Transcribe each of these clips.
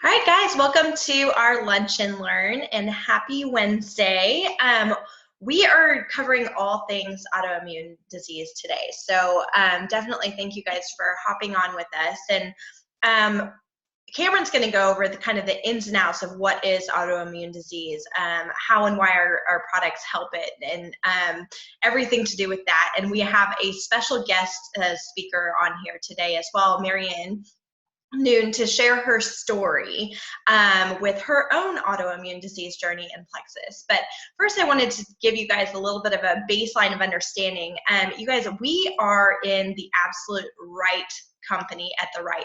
All right, guys, welcome to our Lunch and Learn and happy Wednesday. We are covering all things autoimmune disease today. So definitely thank you guys for hopping on with us. And Cameron's going to go over the ins and outs of what is autoimmune disease, how and why our products help it, and everything to do with that. And we have a special guest speaker on here today as well, Marianne Noon, to share her story with her own autoimmune disease journey in Plexus. But first, I wanted to give you guys a little bit of a baseline of understanding. You guys, we are in the absolute right company at the right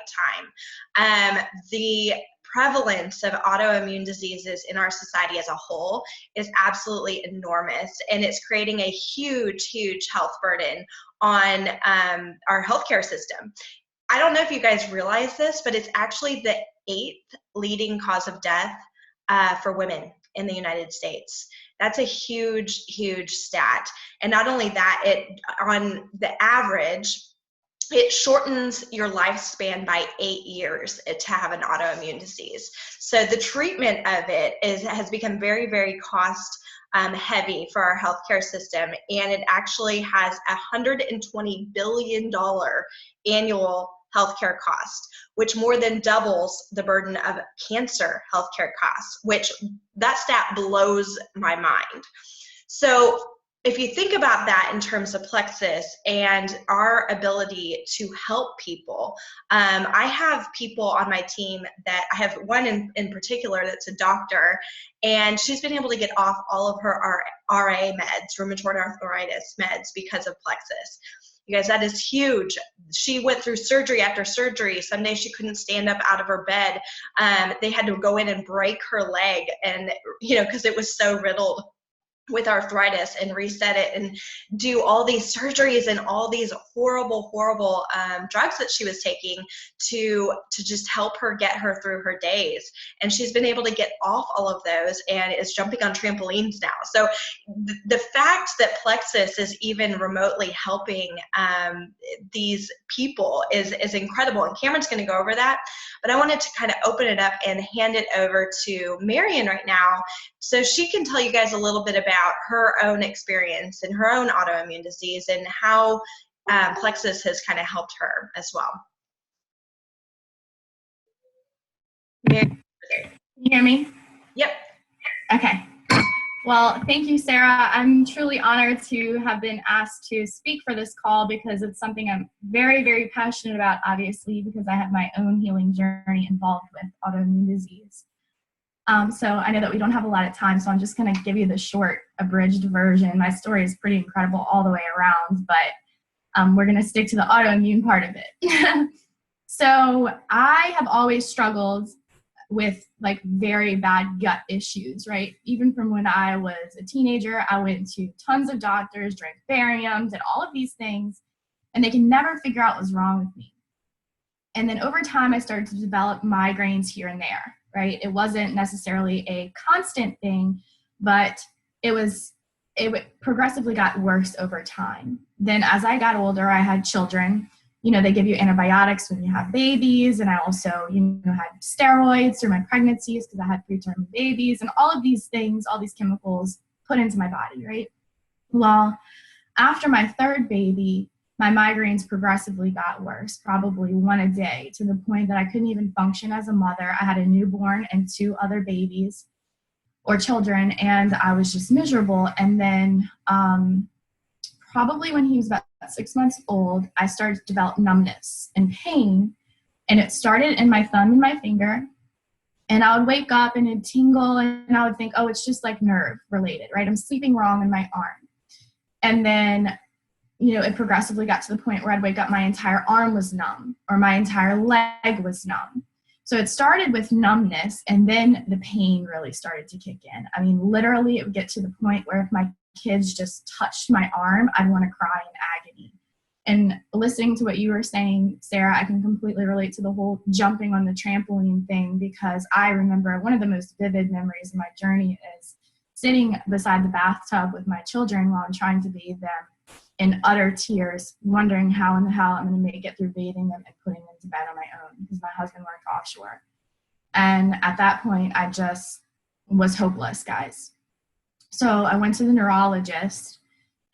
time. The prevalence of autoimmune diseases in our society as a whole is absolutely enormous, and it's creating a huge health burden on our healthcare system. I don't know if you guys realize this, but it's actually the 8th leading cause of death for women in the United States. That's a huge stat. And not only that, on the average, it shortens your lifespan by 8 years to have an autoimmune disease. So the treatment of it has become very cost heavy for our healthcare system, and it actually has $120 billion annual healthcare cost, which more than doubles the burden of cancer healthcare costs, which that stat blows my mind. So if you think about that in terms of Plexus and our ability to help people, I have people on my team that I have one in particular that's a doctor, and she's been able to get off all of her RA meds, rheumatoid arthritis meds, because of Plexus. You guys, that is huge. She went through surgery after surgery. Some days she couldn't stand up out of her bed. They had to go in and break her leg, and because it was so riddled with arthritis, and reset it and do all these surgeries and all these horrible drugs that she was taking to just help her get her through her days. And she's been able to get off all of those and is jumping on trampolines now. So the fact that Plexus is even remotely helping these people is incredible. And Cameron's going to go over that, but I wanted to kind of open it up and hand it over to Marianne right now, so she can tell you guys a little bit about her own experience and her own autoimmune disease and how Plexus has kind of helped her as well. Can you hear me? Yep. Okay. Well, thank you, Sarah. I'm truly honored to have been asked to speak for this call because it's something I'm very passionate about, obviously, because I have my own healing journey involved with autoimmune disease. So I know that we don't have a lot of time, so I'm just going to give you the short, abridged version. My story is pretty incredible all the way around, but we're going to stick to the autoimmune part of it. So I have always struggled with very bad gut issues, right? Even from when I was a teenager, I went to tons of doctors, drank barium, did all of these things, and they can never figure out what's wrong with me. And then over time, I started to develop migraines here and there. Right? It wasn't necessarily a constant thing, but it progressively got worse over time. Then as I got older, I had children. They give you antibiotics when you have babies, and I also, had steroids through my pregnancies because I had preterm babies, and all of these things, all these chemicals put into my body, right? Well, after my third baby, my migraines progressively got worse, probably one a day, to the point that I couldn't even function as a mother. I had a newborn and 2 other babies or children, and I was just miserable. And then probably when he was about 6 months old, I started to develop numbness and pain, and it started in my thumb and my finger. And I would wake up and it'd tingle, and I would think, oh, it's just nerve related, right? I'm sleeping wrong in my arm. And then it progressively got to the point where I'd wake up, my entire arm was numb or my entire leg was numb. So it started with numbness, and then the pain really started to kick in. I mean, literally it would get to the point where if my kids just touched my arm, I'd want to cry in agony. And listening to what you were saying, Sarah, I can completely relate to the whole jumping on the trampoline thing, because I remember one of the most vivid memories of my journey is sitting beside the bathtub with my children while I'm trying to bathe them, in utter tears, wondering how in the hell I'm going to make it through bathing them and putting them to bed on my own because my husband worked offshore. And at that point, I just was hopeless, guys. So I went to the neurologist,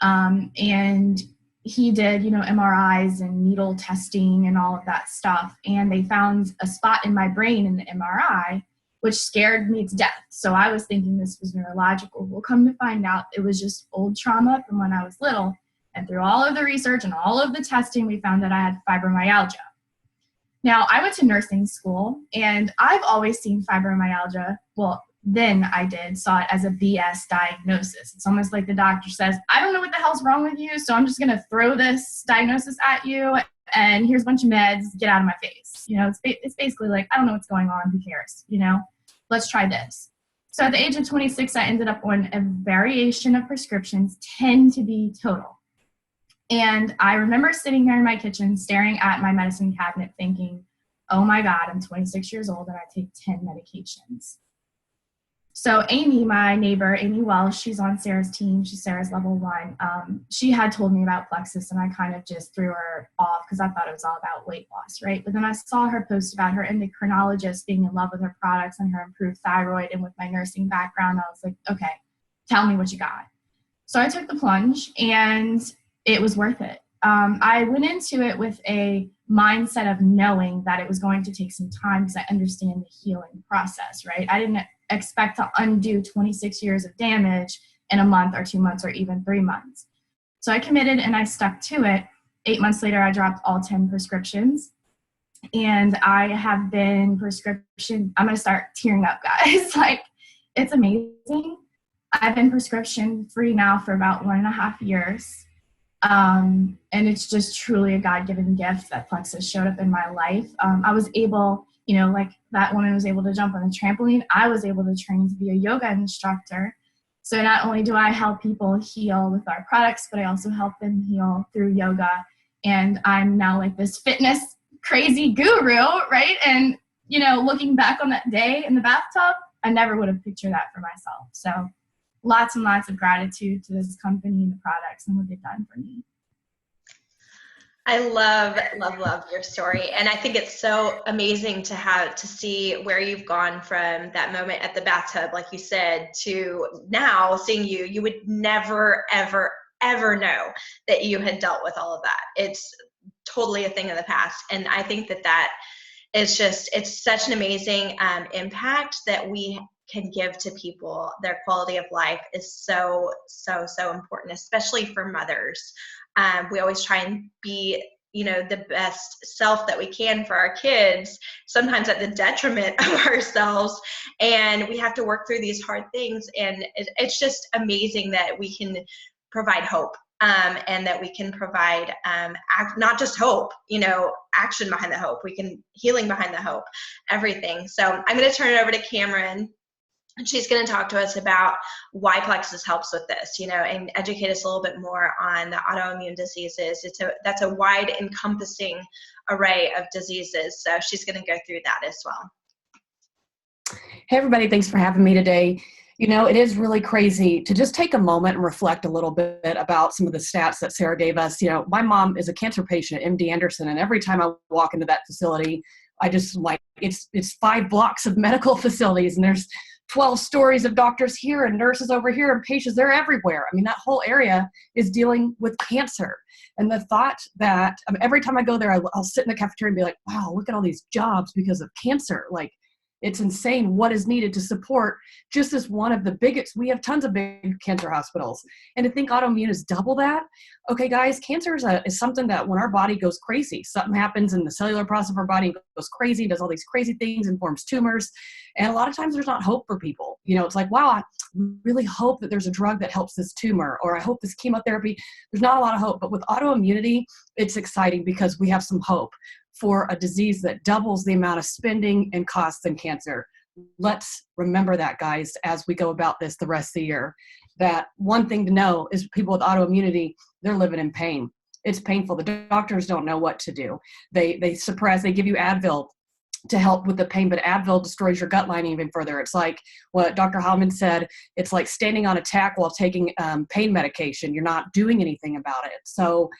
and he did, MRIs and needle testing and all of that stuff. And they found a spot in my brain in the MRI, which scared me to death. So I was thinking this was neurological. We'll come to find out it was just old trauma from when I was little. And through all of the research and all of the testing, we found that I had fibromyalgia. Now, I went to nursing school, and I've always seen fibromyalgia. Well, then saw it as a BS diagnosis. It's almost like the doctor says, I don't know what the hell's wrong with you, so I'm just going to throw this diagnosis at you, and here's a bunch of meds, get out of my face. It's basically like, I don't know what's going on, who cares, let's try this. So at the age of 26, I ended up on a variation of prescriptions, 10 to be total. And I remember sitting there in my kitchen staring at my medicine cabinet thinking, oh my God, I'm 26 years old and I take 10 medications. So Amy, my neighbor, Amy Wells, she's on Sarah's team. She's Sarah's level 1. She had told me about Plexus, and I kind of just threw her off because I thought it was all about weight loss, right? But then I saw her post about her endocrinologist being in love with her products and her improved thyroid, and with my nursing background, I was like, okay, tell me what you got. So I took the plunge, and it was worth it. I went into it with a mindset of knowing that it was going to take some time because I understand the healing process, right? I didn't expect to undo 26 years of damage in a month or 2 months or even 3 months. So I committed and I stuck to it. 8 months later, I dropped all 10 prescriptions. And I have been I'm going to start tearing up, guys. Like, it's amazing. I've been prescription free now for about 1.5 years. And it's just truly a God-given gift that Plexus showed up in my life. I was able, like that woman was able to jump on a trampoline. I was able to train to be a yoga instructor. So not only do I help people heal with our products, but I also help them heal through yoga. And I'm now like this fitness crazy guru, right? And, looking back on that day in the bathtub, I never would have pictured that for myself. So lots and lots of gratitude to this company and the products and what they've done for me. I love your story. And I think it's so amazing to see where you've gone from that moment at the bathtub, like you said, to now seeing you would never, ever, ever know that you had dealt with all of that. It's totally a thing of the past. And I think that is it's such an amazing impact that we can give to people. Their quality of life is so, so, so important, especially for mothers. We always try and be, the best self that we can for our kids, sometimes at the detriment of ourselves. And we have to work through these hard things. And it's just amazing that we can provide hope. And that we can provide not just hope, action behind the hope. We can healing behind the hope, everything. So I'm going to turn it over to Cameron. And she's going to talk to us about why Plexus helps with this, and educate us a little bit more on the autoimmune diseases. That's a wide encompassing array of diseases. So she's going to go through that as well. Hey, everybody. Thanks for having me today. It is really crazy to just take a moment and reflect a little bit about some of the stats that Sarah gave us. My mom is a cancer patient at MD Anderson, and every time I walk into that facility, I just it's 5 blocks of medical facilities, and there's 12 stories of doctors here and nurses over here and patients, they're everywhere. I mean, that whole area is dealing with cancer. And the thought that every time I go there, I'll sit in the cafeteria and be like, wow, look at all these jobs because of cancer. Like, it's insane what is needed to support just as one of the biggest. We have tons of big cancer hospitals. And to think autoimmune is double that. Okay, guys, cancer is something that when our body goes crazy, something happens in the cellular process of our body, goes crazy, does all these crazy things and forms tumors. And a lot of times there's not hope for people. It's like, wow, I really hope that there's a drug that helps this tumor, or I hope this chemotherapy. There's not a lot of hope. But with autoimmunity, it's exciting because we have some hope for a disease that doubles the amount of spending and costs in cancer. Let's remember that, guys, as we go about this the rest of the year. That one thing to know is people with autoimmunity, they're living in pain. It's painful. The doctors don't know what to do. They suppress, they give you Advil to help with the pain, but Advil destroys your gut lining even further. It's like what Dr. Hallman said, it's like standing on a tack while taking pain medication. You're not doing anything about it. So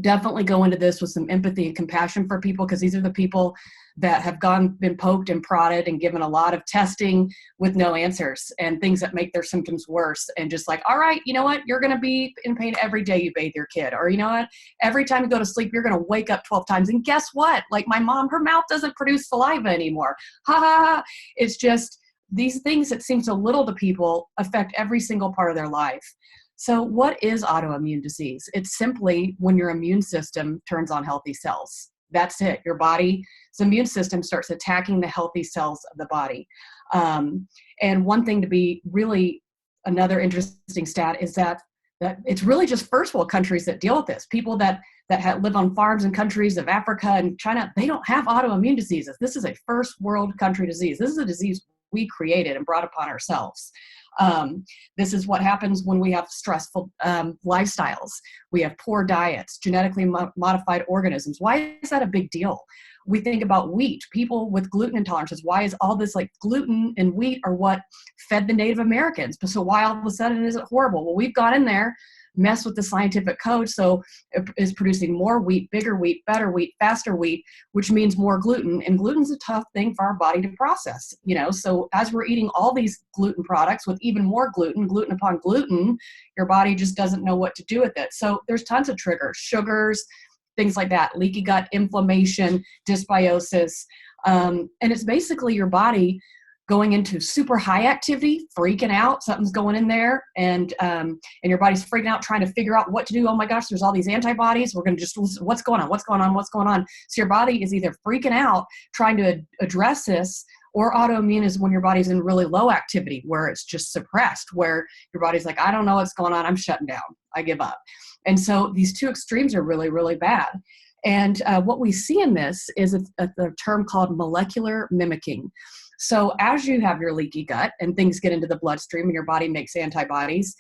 definitely go into this with some empathy and compassion for people, because these are the people that have been poked and prodded and given a lot of testing with no answers and things that make their symptoms worse. And just like, all right, you know what? You're going to be in pain every day you bathe your kid. Or you know what? Every time you go to sleep, you're going to wake up 12 times. And guess what? Like my mom, her mouth doesn't produce saliva anymore. Ha ha ha. It's just these things that seem so little to people affect every single part of their life. So what is autoimmune disease? It's simply when your immune system turns on healthy cells. That's it. Your body's immune system starts attacking the healthy cells of the body. And one thing to be really, another interesting stat is that it's really just first world countries that deal with this. People that live on farms in countries of Africa and China, they don't have autoimmune diseases. This is a first world country disease. This is a disease we created and brought upon ourselves. This is what happens when we have stressful lifestyles. We have poor diets, genetically modified organisms. Why is that a big deal? We think about wheat, people with gluten intolerances. Why is all this, like, gluten and wheat are what fed the Native Americans? But so why all of a sudden is it horrible? Well, we've gone in there, messed with the scientific code, so it is producing more wheat, bigger wheat, better wheat, faster wheat, which means more gluten. And gluten's a tough thing for our body to process, you know. So as we're eating all these gluten products with even more gluten upon gluten, your body just doesn't know what to do with it. So there's tons of triggers, sugars, things like that, leaky gut, inflammation, dysbiosis. And it's basically your body going into super high activity, freaking out, something's going in there, and your body's freaking out, trying to figure out what to do. Oh my gosh, there's all these antibodies. We're going to just, what's going on? So your body is either freaking out, trying to address this, or autoimmune is when your body's in really low activity, where it's just suppressed, where your body's like, I don't know what's going on. I'm shutting down. I give up. And so these two extremes are really, really bad. And what we see in this is a term called molecular mimicking. So as you have your leaky gut and things get into the bloodstream and your body makes antibodies,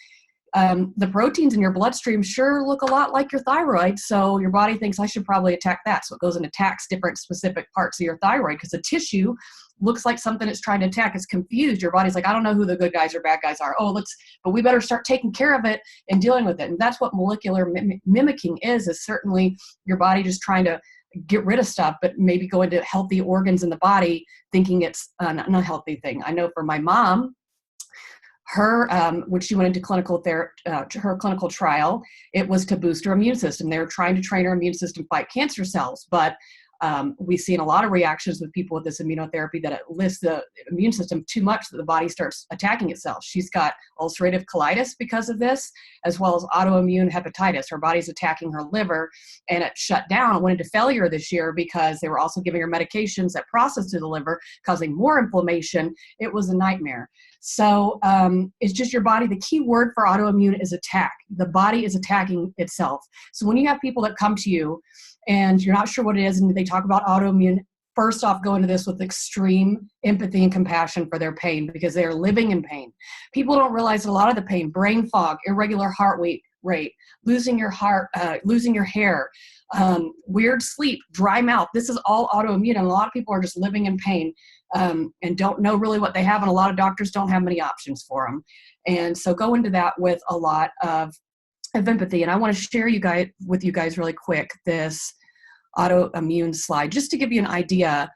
the proteins in your bloodstream sure look a lot like your thyroid. So your body thinks, I should probably attack that. So it goes and attacks different specific parts of your thyroid, because the tissue looks like something it's trying to attack. It's confused. Your body's like, I don't know who the good guys or bad guys are. But we better start taking care of it and dealing with it. And that's what molecular mimicking is certainly your body just trying to get rid of stuff, but maybe go into healthy organs in the body thinking it's an unhealthy thing. I know for my mom, her, when she went into her clinical trial, it was to boost her immune system. They were trying to train her immune system fight cancer cells, but we've seen a lot of reactions with people with this immunotherapy that it lifts the immune system too much that the body starts attacking itself. She's got ulcerative colitis because of this, as well as autoimmune hepatitis. Her body's attacking her liver, and it shut down. It went into failure this year because they were also giving her medications that process through the liver, causing more inflammation. It was a nightmare. So it's just your body. The key word for autoimmune is attack. The body is attacking itself. So when you have people that come to you and you're not sure what it is, and they talk about autoimmune, first off, go into this with extreme empathy and compassion for their pain, because they are living in pain. People don't realize that a lot of the pain, brain fog, irregular heart rate, losing your heart, losing your hair, weird sleep, dry mouth, this is all autoimmune. And a lot of people are just living in pain and don't know really what they have. And a lot of doctors don't have many options for them. And so go into that with a lot of empathy. And I want to share with you guys really quick this autoimmune slide, just to give you an idea.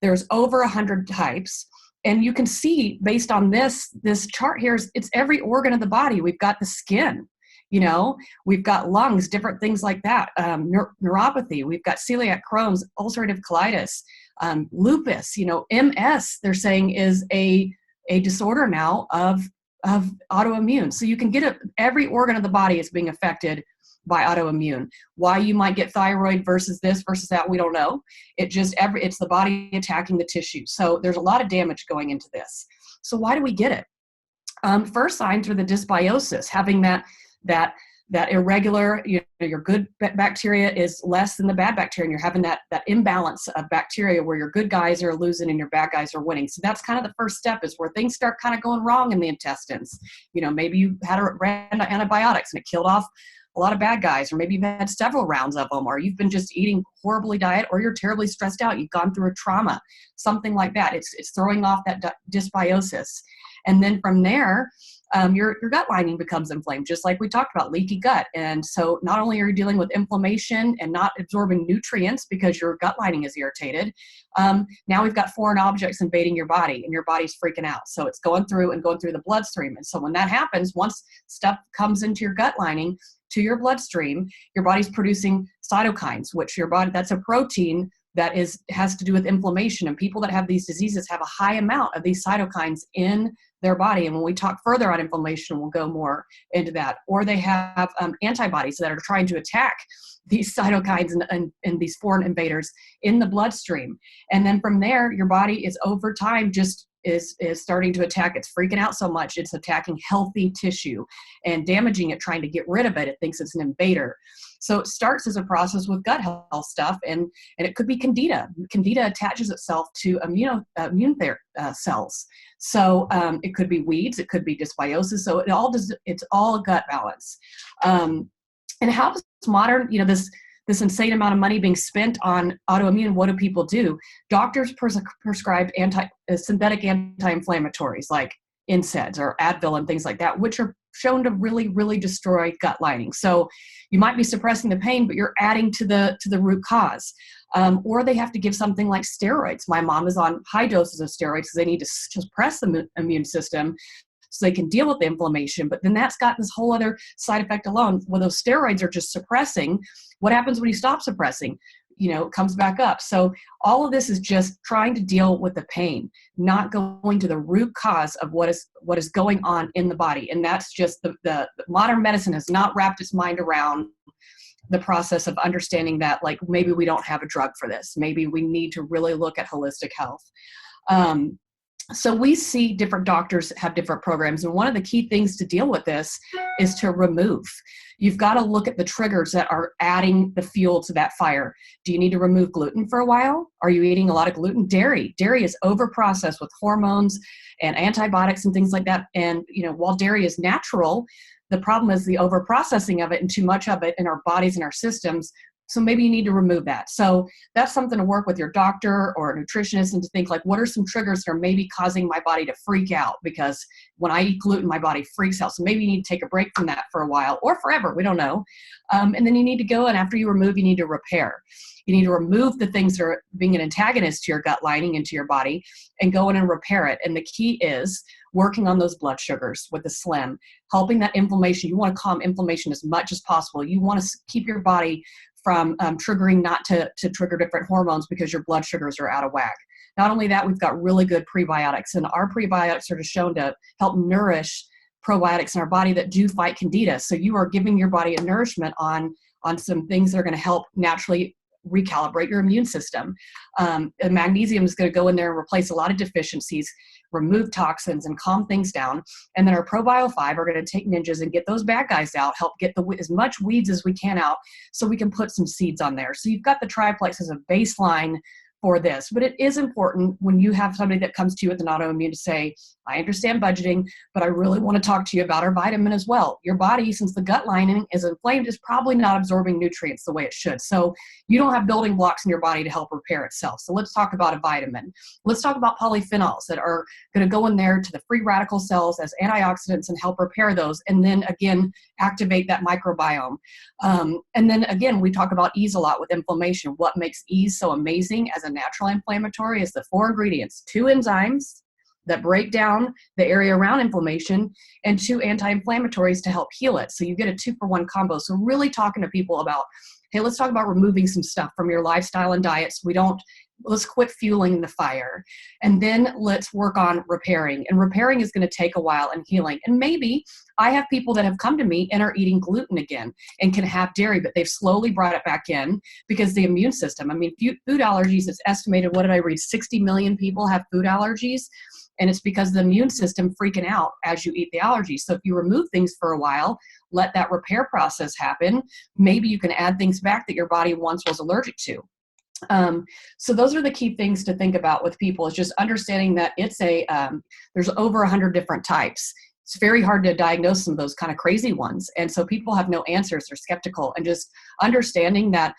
There's over 100 types, and you can see based on this chart here, it's every organ of the body. We've got the skin, we've got lungs, different things like that, neuropathy, we've got celiac, Crohn's, ulcerative colitis, lupus, MS, they're saying is a disorder now of autoimmune. So you can get every organ of the body is being affected by autoimmune. Why you might get thyroid versus this versus that, we don't know. It's the body attacking the tissue. So there's a lot of damage going into this. So why do we get it? First signs are the dysbiosis, having that irregular, your good bacteria is less than the bad bacteria, and you're having that imbalance of bacteria where your good guys are losing and your bad guys are winning. So that's kind of the first step, is where things start kind of going wrong in the intestines. Maybe you had ran antibiotics and it killed off a lot of bad guys, or maybe you've had several rounds of them, or you've been just eating horribly diet, or you're terribly stressed out. You've gone through a trauma, something like that. It's throwing off that dysbiosis. And then from there, your gut lining becomes inflamed, just like we talked about, leaky gut. And so not only are you dealing with inflammation and not absorbing nutrients because your gut lining is irritated, now we've got foreign objects invading your body and your body's freaking out. So it's going through the bloodstream. And so when that happens, once stuff comes into your gut lining to your bloodstream, your body's producing cytokines, which that's a protein that has to do with inflammation. And people that have these diseases have a high amount of these cytokines in their body. And when we talk further on inflammation, we'll go more into that. Or they have antibodies that are trying to attack these cytokines and these foreign invaders in the bloodstream. And then from there, your body is over time is starting to attack. It's freaking out so much. It's attacking healthy tissue and damaging it, trying to get rid of it. It thinks it's an invader. So it starts as a process with gut health stuff, and it could be candida. Candida attaches itself to immune cells. So it could be weeds, it could be dysbiosis. So it's all gut balance. And how does modern, this insane amount of money being spent on autoimmune, what do people do? Doctors prescribe synthetic anti-inflammatories like NSAIDs or Advil and things like that, which are shown to really, really destroy gut lining. So you might be suppressing the pain, but you're adding to the root cause. Or they have to give something like steroids. My mom is on high doses of steroids because they need to suppress the immune system so they can deal with the inflammation. But then that's got this whole other side effect alone. When those steroids are just suppressing, what happens when you stop suppressing? It comes back up. So all of this is just trying to deal with the pain, not going to the root cause of what is going on in the body. And that's just the modern medicine has not wrapped its mind around the process of understanding that, like, maybe we don't have a drug for this. Maybe we need to really look at holistic health. So we see different doctors have different programs. And one of the key things to deal with this is to remove. You've got to look at the triggers that are adding the fuel to that fire. Do you need to remove gluten for a while? Are you eating a lot of gluten? Dairy is over-processed with hormones and antibiotics and things like that. And, while dairy is natural, the problem is the over-processing of it and too much of it in our bodies and our systems. So maybe you need to remove that. So that's something to work with your doctor or a nutritionist and to think, like, what are some triggers that are maybe causing my body to freak out? Because when I eat gluten, my body freaks out. So maybe you need to take a break from that for a while or forever. We don't know. And then you need to go, and after you remove, you need to repair. You need to remove the things that are being an antagonist to your gut lining into your body and go in and repair it. And the key is working on those blood sugars with the Slim, helping that inflammation. You want to calm inflammation as much as possible. You want to keep your body from triggering not to trigger different hormones because your blood sugars are out of whack. Not only that, we've got really good prebiotics, and our prebiotics are shown to help nourish probiotics in our body that do fight candida. So you are giving your body a nourishment on some things that are going to help naturally recalibrate your immune system. And magnesium is going to go in there and replace a lot of deficiencies, remove toxins, and calm things down. And then our ProBio 5 are going to take ninjas and get those bad guys out, help get as much weeds as we can out so we can put some seeds on there. So you've got the triplex as a baseline for this. But it is important when you have somebody that comes to you with an autoimmune to say, I understand budgeting, but I really want to talk to you about our vitamin as well. Your body, since the gut lining is inflamed, is probably not absorbing nutrients the way it should. So you don't have building blocks in your body to help repair itself. So let's talk about a vitamin. Let's talk about polyphenols that are going to go in there to the free radical cells as antioxidants and help repair those. And then again, activate that microbiome. And then again, we talk about ease a lot with inflammation. What makes ease so amazing as a natural inflammatory is the 4 ingredients: 2 enzymes that break down the area around inflammation, and 2 anti-inflammatories to help heal it. So you get a 2-for-1 combo. So really talking to people about, hey, let's talk about removing some stuff from your lifestyle and diet so let's quit fueling the fire. And then let's work on repairing. And repairing is going to take a while, and healing. And maybe I have people that have come to me and are eating gluten again and can have dairy, but they've slowly brought it back in because the immune system, food allergies, it's estimated, what did I read? 60 million people have food allergies. And it's because the immune system freaking out as you eat the allergies. So if you remove things for a while, let that repair process happen, maybe you can add things back that your body once was allergic to. So those are the key things to think about with people, is just understanding that there's over 100 different types. It's very hard to diagnose some of those kind of crazy ones. And so people have no answers. They're skeptical, and just understanding that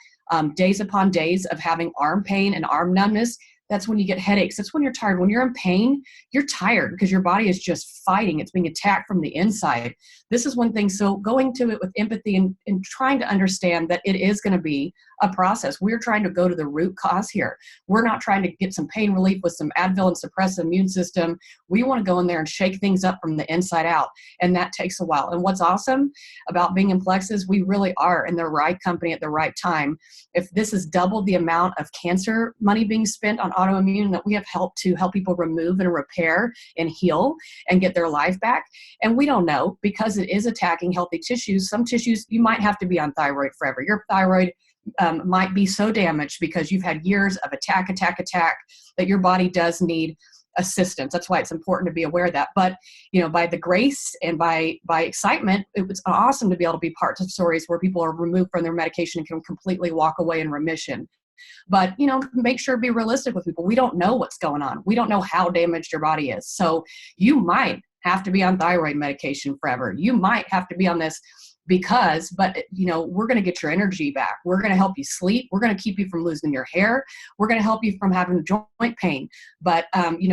days upon days of having arm pain and arm numbness, That's when you get headaches. That's when you're tired. When you're in pain, you're tired because your body is just fighting. It's being attacked from the inside. This is one thing. So going to it with empathy and trying to understand that it is going to be a process. We're trying to go to the root cause here. We're not trying to get some pain relief with some Advil and suppress the immune system. We want to go in there and shake things up from the inside out. And that takes a while. And what's awesome about being in Plexus, we really are in the right company at the right time. If this has doubled the amount of cancer money being spent on autoimmune that we have helped to help people remove and repair and heal and get their life back. And we don't know, because it is attacking healthy tissues. Some tissues you might have to be on thyroid forever. Your thyroid might be so damaged because you've had years of attack that your body does need assistance. That's why it's important to be aware of that. But, by the grace and by excitement, it was awesome to be able to be parts of stories where people are removed from their medication and can completely walk away in remission. But, make sure to be realistic with people. We don't know what's going on. We don't know how damaged your body is. So you might have to be on thyroid medication forever. You might have to be on this but we're going to get your energy back. We're going to help you sleep. We're going to keep you from losing your hair. We're going to help you from having joint pain. But,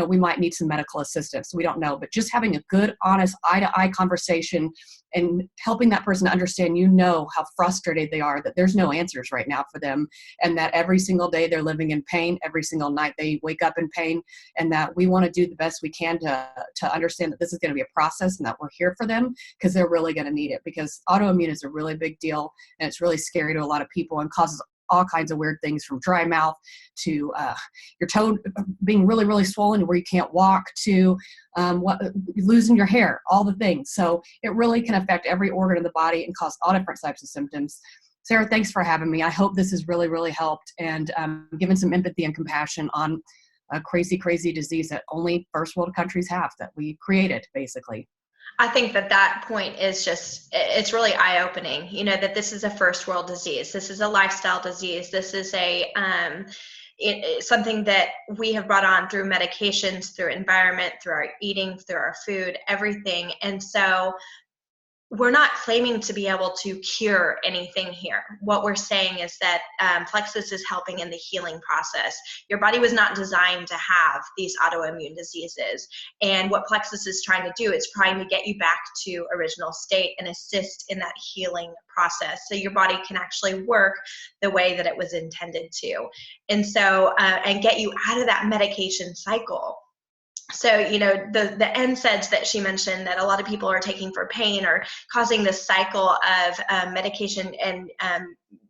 we might need some medical assistance. We don't know. But just having a good, honest, eye-to-eye conversation and helping that person understand, how frustrated they are, that there's no answers right now for them, and that every single day they're living in pain, every single night they wake up in pain, and that we want to do the best we can to understand that this is going to be a process and that we're here for them because they're really going to need it, because autoimmune is a really big deal and it's really scary to a lot of people and causes all kinds of weird things, from dry mouth to your toe being really, really swollen where you can't walk, to losing your hair, all the things. So it really can affect every organ in the body and cause all different types of symptoms. Sarah, thanks for having me. I hope this has really, really helped and given some empathy and compassion on a crazy, crazy disease that only first world countries have, that we created, basically. I think that point is it's really eye-opening, that this is a first world disease. This is a lifestyle disease. This is something that we have brought on through medications, through environment, through our eating, through our food, everything. And so we're not claiming to be able to cure anything here. What we're saying is that Plexus is helping in the healing process. Your body was not designed to have these autoimmune diseases. And what Plexus is trying to do is trying to get you back to original state and assist in that healing process so your body can actually work the way that it was intended to. And so, and get you out of that medication cycle. So, the NSAIDs that she mentioned that a lot of people are taking for pain are causing this cycle of medication and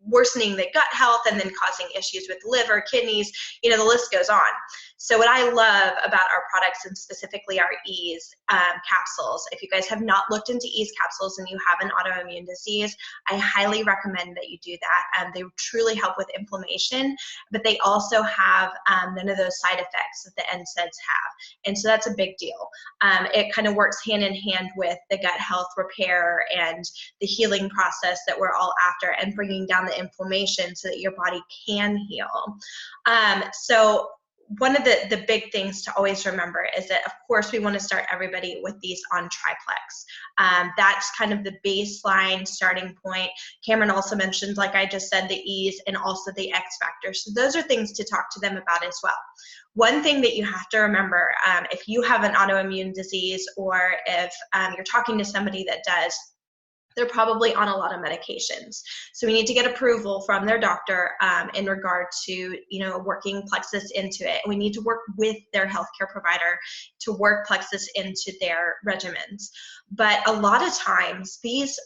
worsening the gut health, and then causing issues with liver, kidneys, the list goes on. So what I love about our products, and specifically our Ease capsules, if you guys have not looked into Ease capsules and you have an autoimmune disease, I highly recommend that you do that. They truly help with inflammation, but they also have none of those side effects that the NSAIDs have. And so that's a big deal. It kind of works hand in hand with the gut health repair and the healing process that we're all after, and bringing down the inflammation so that your body can heal. So one of the big things to always remember is that, of course, we want to start everybody with these on triplex. That's kind of the baseline starting point. Cameron also mentioned, like I just said, the Ease and also the X Factor. So those are things to talk to them about as well. One thing that you have to remember, if you have an autoimmune disease, or if you're talking to somebody that does, they're probably on a lot of medications. So we need to get approval from their doctor in regard to, working Plexus into it. We need to work with their healthcare provider to work Plexus into their regimens. But a lot of times these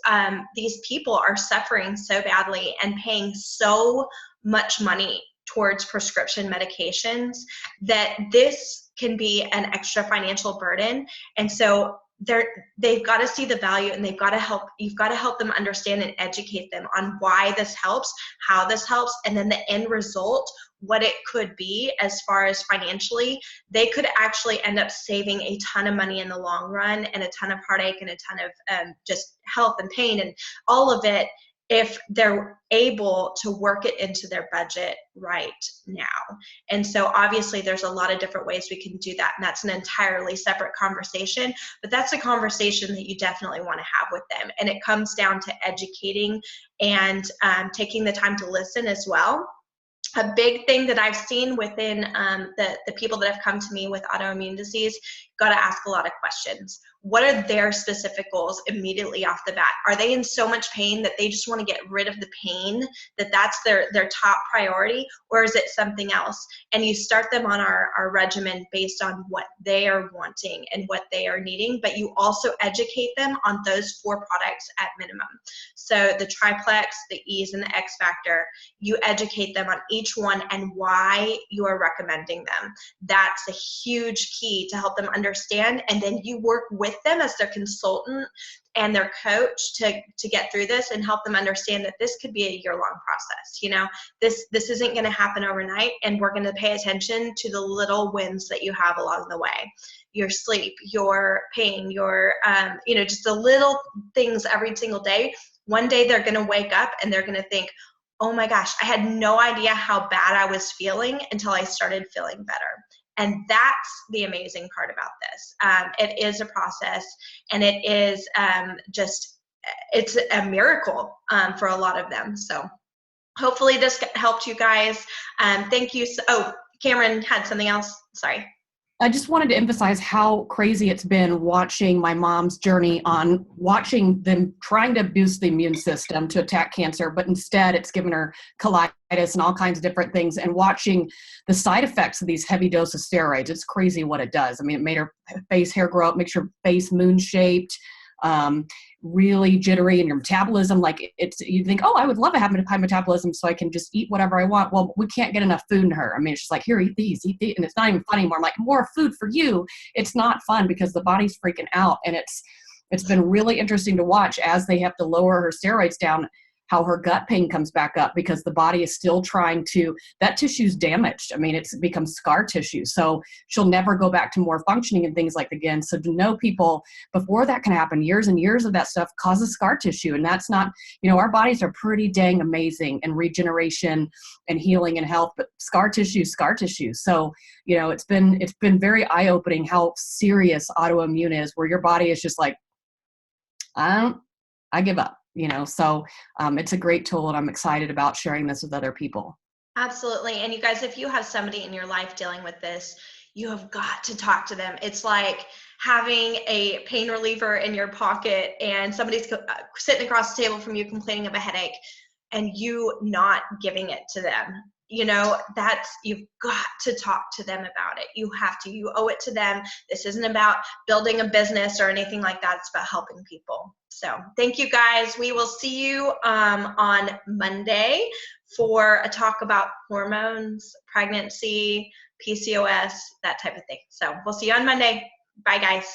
people are suffering so badly and paying so much money towards prescription medications that this can be an extra financial burden. And so they've got to see the value, and you've got to help them understand and educate them on why this helps, how this helps, and then the end result, what it could be as far as financially. They could actually end up saving a ton of money in the long run, and a ton of heartache, and a ton of just health and pain and all of it, if they're able to work it into their budget right now. And so obviously there's a lot of different ways we can do that, and that's an entirely separate conversation, but that's a conversation that you definitely want to have with them. And it comes down to educating and taking the time to listen as well. A big thing that I've seen within the people that have come to me with autoimmune disease, got to ask a lot of questions. What are their specific goals immediately off the bat? Are they in so much pain that they just want to get rid of the pain, that that's their top priority, or is it something else? And you start them on our regimen based on what they are wanting and what they are needing, but you also educate them on those 4 products at minimum. So the triplex, the Ease, and the X Factor, you educate them on each one and why you are recommending them. That's a huge key to help them understand, and then you work with them as their consultant and their coach to get through this and help them understand that this could be a year-long process. You know, this isn't going to happen overnight, and we're going to pay attention to the little wins that you have along the way. Your sleep, your pain, your just the little things every single day. One day they're going to wake up and they're going to think, oh my gosh, I had no idea how bad I was feeling until I started feeling better. And that's the amazing part about this. It is a process, and it is it's a miracle for a lot of them. So hopefully this helped you guys. Thank you. Oh, Cameron had something else. Sorry. I just wanted to emphasize how crazy it's been watching my mom's journey on watching them trying to boost the immune system to attack cancer, but instead it's given her colitis and all kinds of different things, and watching the side effects of these heavy doses of steroids. It's crazy what it does. I mean, it made her face hair grow up, makes her face moon-shaped, really jittery, and your metabolism, like you think, oh, I would love to have high metabolism so I can just eat whatever I want. Well, we can't get enough food in her. I mean, it's just like, here, eat these, and it's not even fun anymore. I'm like, more food for you. It's not fun because the body's freaking out, and it's been really interesting to watch as they have to lower her steroids down, how her gut pain comes back up because the body is still trying to, that tissue's damaged. I mean, it's become scar tissue. So she'll never go back to more functioning and things like again. So to know people before that can happen, years and years of that stuff causes scar tissue. And that's not, our bodies are pretty dang amazing in regeneration and healing and health, but scar tissue. So, it's been very eye-opening how serious autoimmune is, where your body is just like, I give up. So it's a great tool, and I'm excited about sharing this with other people. Absolutely. And you guys, if you have somebody in your life dealing with this, you have got to talk to them. It's like having a pain reliever in your pocket and somebody's sitting across the table from you complaining of a headache and you not giving it to them. You've got to talk to them about it. You owe it to them. This isn't about building a business or anything like that. It's about helping people. So thank you guys. We will see you on Monday for a talk about hormones, pregnancy, PCOS, that type of thing. So we'll see you on Monday. Bye guys.